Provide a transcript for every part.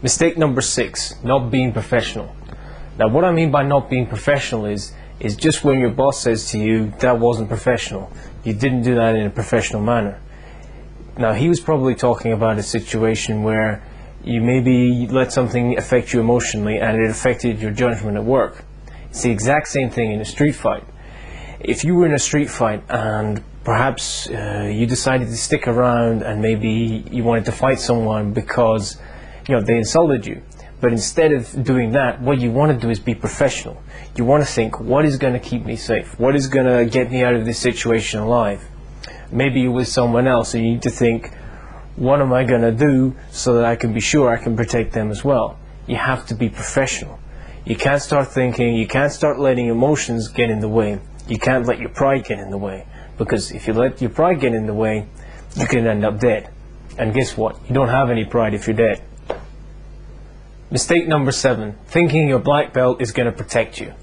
Mistake number 6, not being professional. Now what I mean by not being professional is just when your boss says to you, that wasn't professional, you didn't do that in a professional manner. Now he was probably talking about a situation where you maybe let something affect you emotionally and it affected your judgment at work. It's the exact same thing in a street fight. If you were in a street fight and perhaps you decided to stick around and maybe you wanted to fight someone because they insulted you, but instead of doing that, what you want to do is be professional. You want to think, what is going to keep me safe? What is going to get me out of this situation alive? Maybe you're with someone else and you need to think, what am I going to do so that I can be sure I can protect them as well? You have to be professional. You can't start thinking, you can't start letting emotions get in the way. You can't let your pride get in the way, because if you let your pride get in the way, you can end up dead. And guess what? You don't have any pride if you're dead. Mistake number 7, thinking your black belt is going to protect you.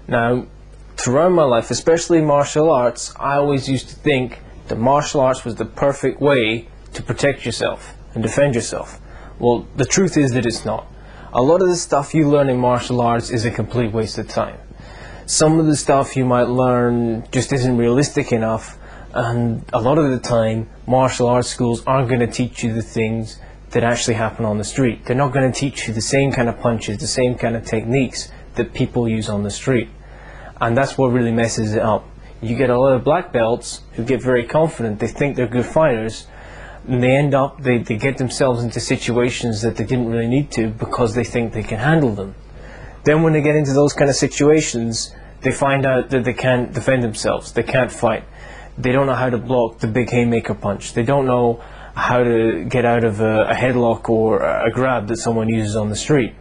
Now, throughout my life, especially martial arts, I always used to think that martial arts was the perfect way to protect yourself and defend yourself. Well, the truth is that it's not. A lot of the stuff you learn in martial arts is a complete waste of time. Some of the stuff you might learn just isn't realistic enough, and a lot of the time martial arts schools aren't going to teach you the things that actually happen on the street. They're not going to teach you the same kind of punches, the same kind of techniques that people use on the street. And that's what really messes it up. You get a lot of black belts who get very confident, they think they're good fighters, and they end up, they get themselves into situations that they didn't really need to because they think they can handle them. Then when they get into those kind of situations, they find out that they can't defend themselves, they can't fight. They don't know how to block the big haymaker punch. They don't know how to get out of a headlock or a grab that someone uses on the street.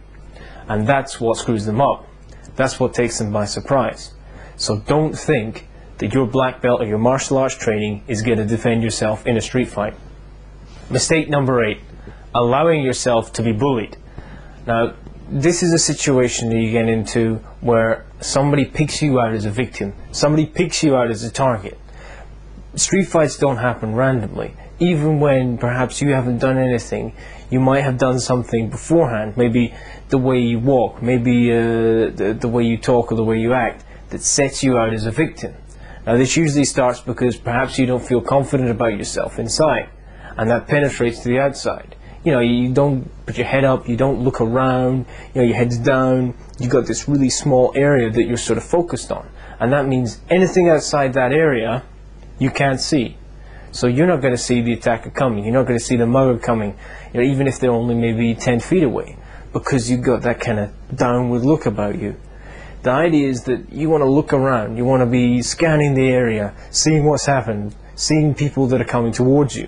And that's what screws them up. That's what takes them by surprise. So don't think that your black belt or your martial arts training is going to defend yourself in a street fight. Mistake number 8, allowing yourself to be bullied. Now, this is a situation that you get into where somebody picks you out as a victim. Somebody picks you out as a target. Street fights don't happen randomly. Even when perhaps you haven't done anything, you might have done something beforehand, maybe the way you walk, maybe the way you talk or the way you act, that sets you out as a victim. Now this usually starts because perhaps you don't feel confident about yourself inside, and that penetrates to the outside. You don't put your head up, you don't look around, your head's down, you've got this really small area that you're sort of focused on, and that means anything outside that area you can't see. So you're not going to see the attacker coming, you're not going to see the mugger coming, even if they're only maybe 10 feet away, because you've got that kind of downward look about you. The idea is that you want to look around, you want to be scanning the area, seeing what's happened, seeing people that are coming towards you.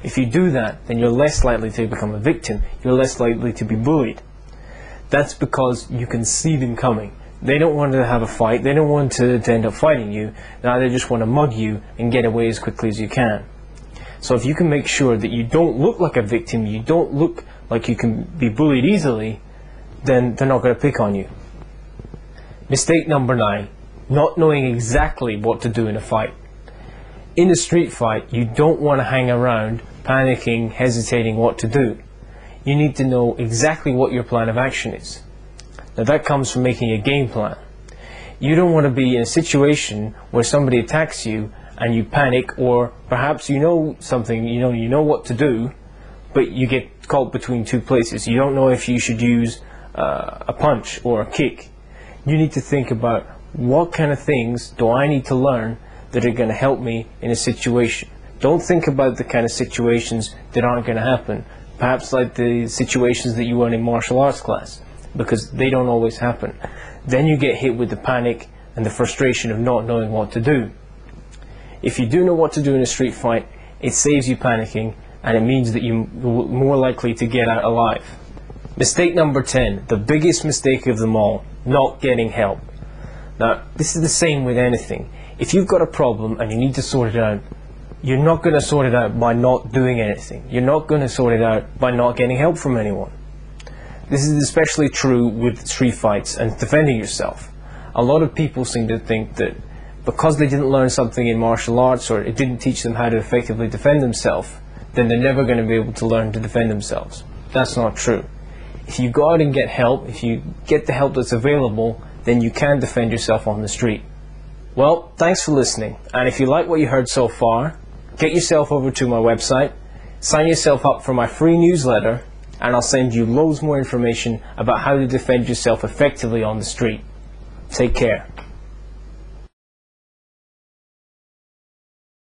If you do that, then you're less likely to become a victim, you're less likely to be bullied. That's because you can see them coming. They don't want to have a fight, they don't want to end up fighting you, now they just want to mug you and get away as quickly as you can. So if you can make sure that you don't look like a victim, you don't look like you can be bullied easily, then they're not going to pick on you. Mistake number 9, not knowing exactly what to do in a fight. In a street fight, you don't want to hang around panicking, hesitating what to do. You need to know exactly what your plan of action is. Now that comes from making a game plan. You don't want to be in a situation where somebody attacks you and you panic, or perhaps you know something, you know what to do, but you get caught between two places. You don't know if you should use a punch or a kick. You need to think about, what kind of things do I need to learn that are going to help me in a situation. Don't think about the kind of situations that aren't going to happen, perhaps like the situations that you learn in martial arts class, because they don't always happen. Then you get hit with the panic and the frustration of not knowing what to do. If you do know what to do in a street fight, it saves you panicking, and it means that you're more likely to get out alive. Mistake number 10, the biggest mistake of them all, not getting help. Now, this is the same with anything. If you've got a problem and you need to sort it out, you're not going to sort it out by not doing anything. You're not going to sort it out by not getting help from anyone. This is especially true with street fights and defending yourself. A lot of people seem to think that because they didn't learn something in martial arts, or it didn't teach them how to effectively defend themselves, then they're never going to be able to learn to defend themselves. That's not true. if you go out and get help, if you get the help that's available, then you can defend yourself on the street. Well, thanks for listening, and if you like what you heard so far, get yourself over to my website, sign yourself up for my free newsletter, and I'll send you loads more information about how to defend yourself effectively on the street. Take care.